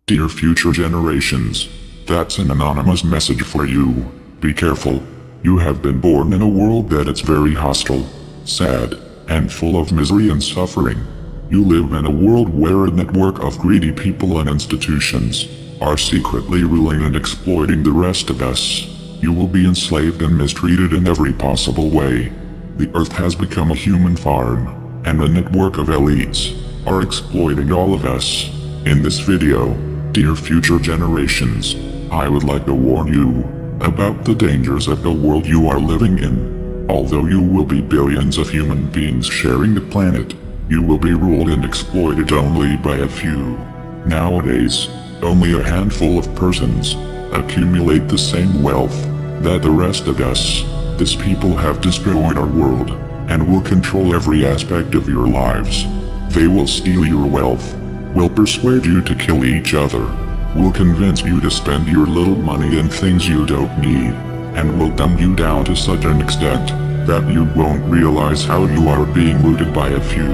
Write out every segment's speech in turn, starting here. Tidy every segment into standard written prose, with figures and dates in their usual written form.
Dear future generations, that's an anonymous message for you. Be careful. You have been born in a world that is very hostile, sad, and full of misery and suffering. You live in a world where a network of greedy people and institutions are secretly ruling and exploiting the rest of us. You will be enslaved and mistreated in every possible way. The earth has become a human farm, and a network of elites are exploiting all of us. In this video, dear future generations, I would like to warn you about the dangers of the world you are living in. Although you will be billions of human beings sharing the planet, you will be ruled and exploited only by a few. Nowadays, only a handful of persons accumulate the same wealth that the rest of us. These people have destroyed our world and will control every aspect of your lives. They will steal your wealth, will persuade you to kill each other, will convince you to spend your little money in things you don't need, and will dumb you down to such an extent that you won't realize how you are being looted by a few.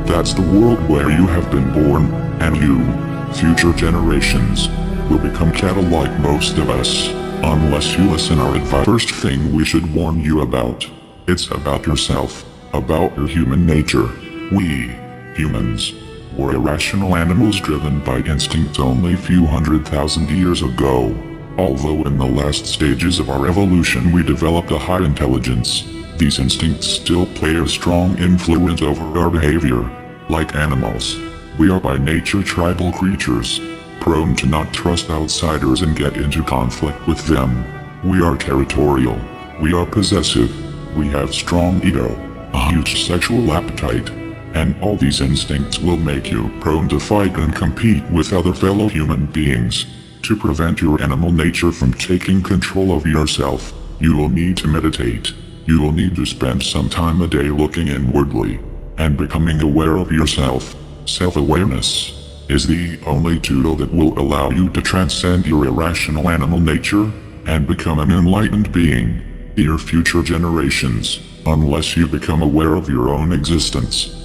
That's the world where you have been born, and you, future generations, will become cattle like most of us, unless you listen our advice. First thing we should warn you about, it's about yourself, about your human nature. We, humans, were irrational animals driven by instinct only a few 100,000 years ago. Although in the last stages of our evolution we developed a high intelligence, these instincts still play a strong influence over our behavior. Like animals, we are by nature tribal creatures, prone to not trust outsiders and get into conflict with them. We are territorial, we are possessive, we have strong ego, a huge sexual appetite, and all these instincts will make you prone to fight and compete with other fellow human beings. To prevent your animal nature from taking control of yourself, you will need to meditate. You will need to spend some time a day looking inwardly and becoming aware of yourself. Self-awareness is the only tool that will allow you to transcend your irrational animal nature and become an enlightened being. Dear future generations, unless you become aware of your own existence,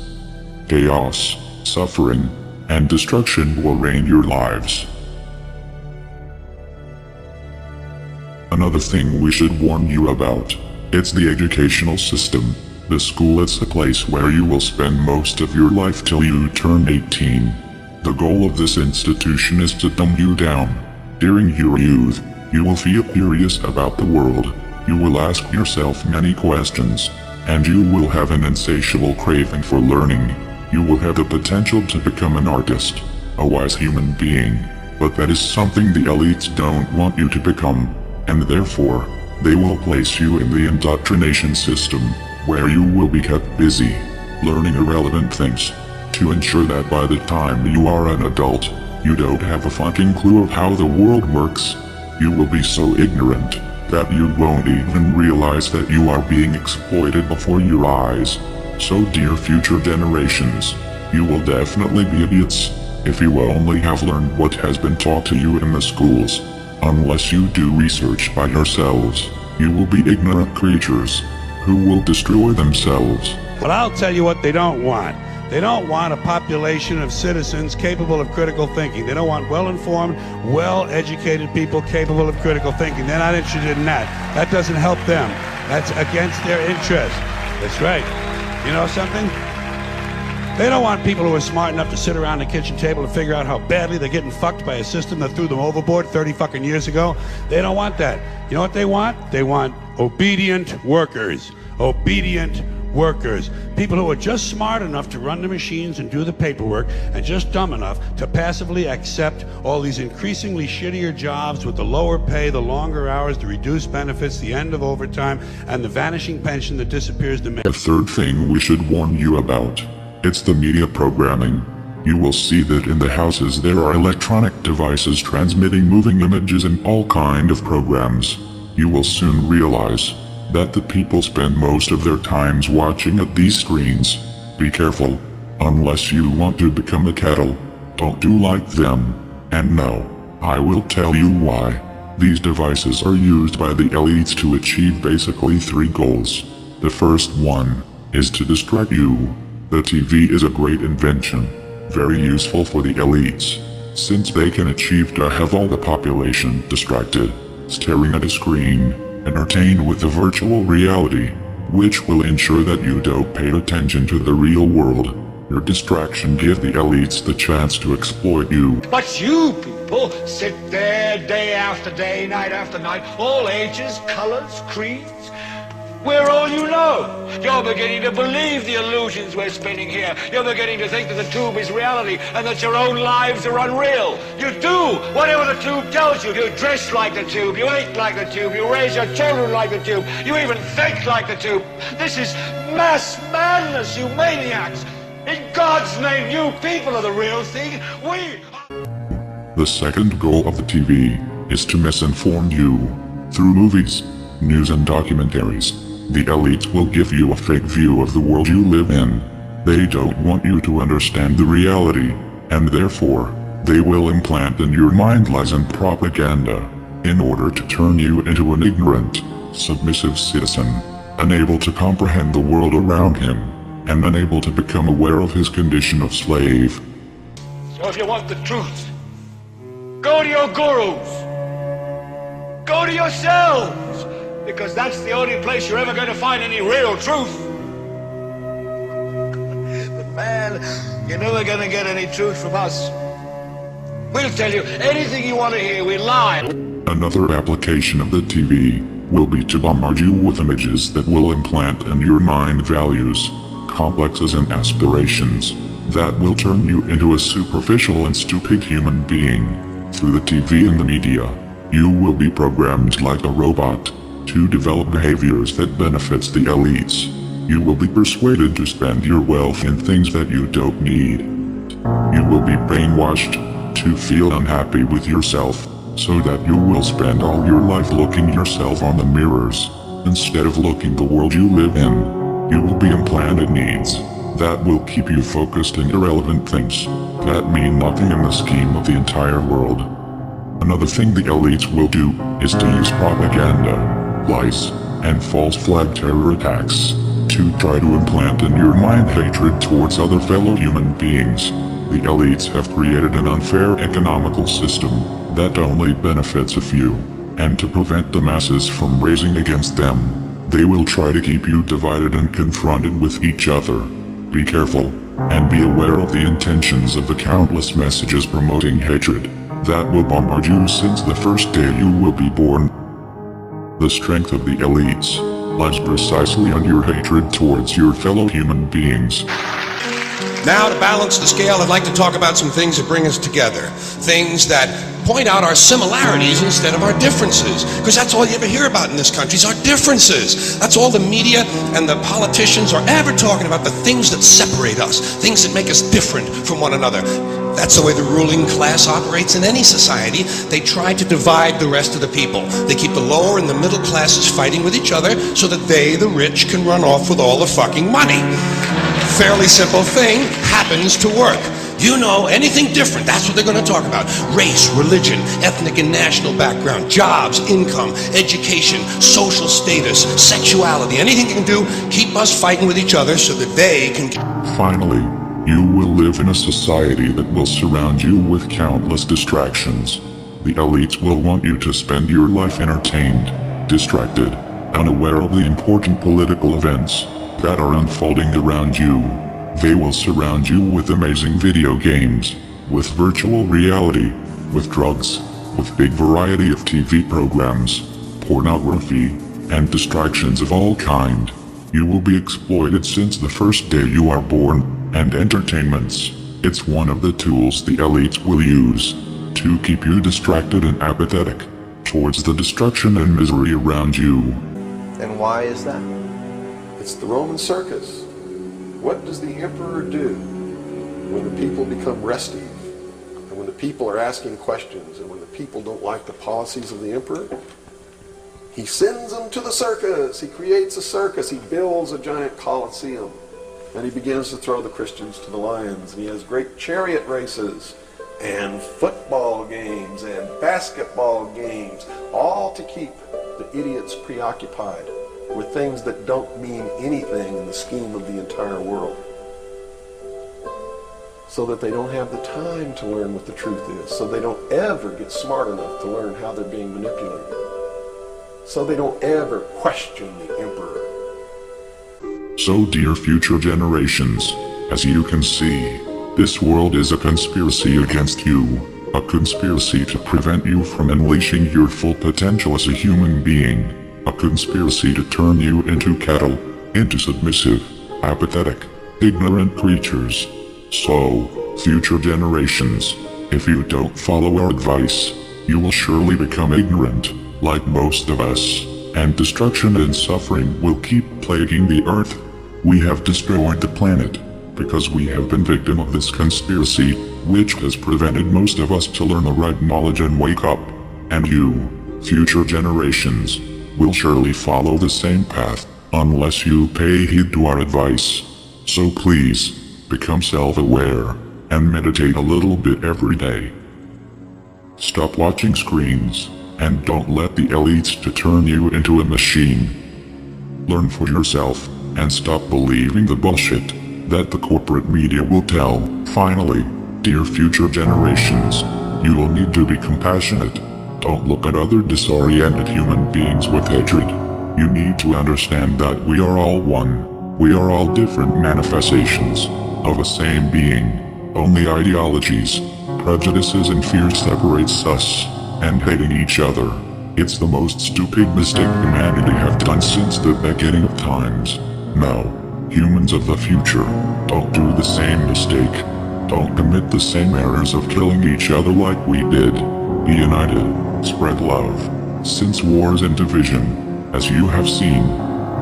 chaos, suffering, and destruction will reign your lives. Another thing we should warn you about, it's the educational system. The school is a place where you will spend most of your life till you turn 18. The goal of this institution is to dumb you down. During your youth, you will feel curious about the world. You will ask yourself many questions, and you will have an insatiable craving for learning. You will have the potential to become an artist, a wise human being, but that is something the elites don't want you to become, and therefore, they will place you in the indoctrination system, where you will be kept busy, learning irrelevant things, to ensure that by the time you are an adult, you don't have a fucking clue of how the world works. You will be so ignorant that you won't even realize that you are being exploited before your eyes. So dear future generations, you will definitely be idiots if you only have learned what has been taught to you in the schools. Unless you do research by yourselves, you will be ignorant creatures who will destroy themselves. But I'll tell you what they don't want. They don't want a population of citizens capable of critical thinking. They don't want well-informed, well-educated people capable of critical thinking. They're not interested in that. That doesn't help them. That's against their interest. That's right. You know something? They don't want people who are smart enough to sit around the kitchen table and figure out how badly they're getting fucked by a system that threw them overboard 30 fucking years ago. They don't want that. You know what they want? They want obedient workers. Obedient workers. People who are just smart enough to run the machines and do the paperwork, and just dumb enough to passively accept all these increasingly shittier jobs with the lower pay, the longer hours, the reduced benefits, the end of overtime, and the vanishing pension that disappears the minute. The third thing we should warn you about, it's the media programming. You will see that in the houses there are electronic devices transmitting moving images and all kind of programs. You will soon realize that the people spend most of their times watching at these screens. Be careful, unless you want to become a cattle. Don't do like them. And no, I will tell you why. These devices are used by the elites to achieve basically 3 goals. The first one is to distract you. The TV is a great invention, very useful for the elites. since they can achieve to have all the population distracted, staring at a screen, entertained with the virtual reality, which will ensure that you don't pay attention to the real world. Your distraction gives the elites the chance to exploit you. But you people sit there day after day, night after night, all ages, colors, creeds. We're all you know. You're beginning to believe the illusions we're spinning here. You're beginning to think that the tube is reality and that your own lives are unreal. You do whatever the tube tells you. You dress like the tube. You eat like the tube. You raise your children like the tube. You even think like the tube. This is mass madness, you maniacs. In God's name, you people are the real thing. We... The second goal of the TV is to misinform you. Through movies, news and documentaries, the elites will give you a fake view of the world you live in. They don't want you to understand the reality, and therefore, they will implant in your mind lies and propaganda, in order to turn you into an ignorant, submissive citizen, unable to comprehend the world around him, and unable to become aware of his condition of slave. So if you want the truth, go to your gurus. Go to yourselves. Because that's the only place you're ever going to find any real truth. But man, you're never going to get any truth from us. We'll tell you anything you want to hear. We lie. Another application of the TV will be to bombard you with images that will implant in your mind values, complexes and aspirations that will turn you into a superficial and stupid human being. Through the TV and the media, you will be programmed like a robot to develop behaviors that benefits the elites. You will be persuaded to spend your wealth in things that you don't need. You will be brainwashed to feel unhappy with yourself, so that you will spend all your life looking yourself on the mirrors, instead of looking the world you live in. You will be implanted needs that will keep you focused on irrelevant things that mean nothing in the scheme of the entire world. Another thing the elites will do is to use propaganda, lies, and false flag terror attacks to try to implant in your mind hatred towards other fellow human beings. The elites have created an unfair economical system that only benefits a few, and to prevent the masses from raising against them, they will try to keep you divided and confronted with each other. Be careful, and be aware of the intentions of the countless messages promoting hatred that will bombard you since the first day you will be born. The strength of the elites lies precisely on your hatred towards your fellow human beings. Now, to balance the scale, I'd like to talk about some things that bring us together. Things that point out our similarities instead of our differences. Because that's all you ever hear about in this country is our differences. That's all the media and the politicians are ever talking about, the things that separate us, things that make us different from one another. That's the way the ruling class operates in any society. They try to divide the rest of the people. They keep the lower and the middle classes fighting with each other so that they, the rich, can run off with all the fucking money. Fairly simple thing, happens to work. You know, anything different, that's what they're going to talk about. Race, religion, ethnic and national background, jobs, income, education, social status, sexuality, anything you can do, keep us fighting with each other so that they can... Finally, you will live in a society that will surround you with countless distractions. The elites will want you to spend your life entertained, distracted, unaware of the important political events that are unfolding around you. They will surround you with amazing video games, with virtual reality, with drugs, with big variety of TV programs, pornography, and distractions of all kind. You will be exploited since the first day you are born, and entertainments. It's one of the tools the elites will use to keep you distracted and apathetic towards the destruction and misery around you. And why is that? It's the Roman circus. What does the emperor do when the people become restive, and when the people are asking questions, and when the people don't like the policies of the emperor? He sends them to the circus. He creates a circus. He builds a giant coliseum, and he begins to throw the Christians to the lions. And he has great chariot races and football games and basketball games, all to keep the idiots preoccupied with things that don't mean anything in the scheme of the entire world. so that they don't have the time to learn what the truth is, so they don't ever get smart enough to learn how they're being manipulated, so they don't ever question the emperor. So dear future generations, as you can see, this world is a conspiracy against you, a conspiracy to prevent you from unleashing your full potential as a human being, a conspiracy to turn you into cattle, into submissive, apathetic, ignorant creatures. So, future generations, if you don't follow our advice, you will surely become ignorant, like most of us, and destruction and suffering will keep plaguing the earth. We have destroyed the planet, because we have been victim of this conspiracy, which has prevented most of us to learn the right knowledge and wake up. And you, future generations, will surely follow the same path, unless you pay heed to our advice. So please, become self-aware, and meditate a little bit every day. Stop watching screens, and don't let the elites to turn you into a machine. Learn for yourself, and stop believing the bullshit that the corporate media will tell. Finally, dear future generations, you will need to be compassionate. Don't look at other disoriented human beings with hatred. You need to understand that we are all one. We are all different manifestations of a same being. Only ideologies, prejudices and fears separates us, and hating each other. It's the most stupid mistake humanity have done since the beginning of times. Now, humans of the future, don't do the same mistake. Don't commit the same errors of killing each other like we did. Be united, spread love, since wars and division, as you have seen,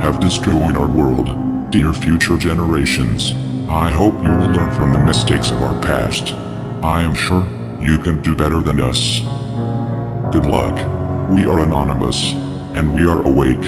have destroyed our world. Dear future generations, I hope you will learn from the mistakes of our past. I am sure you can do better than us. Good luck. We are anonymous, and we are awake.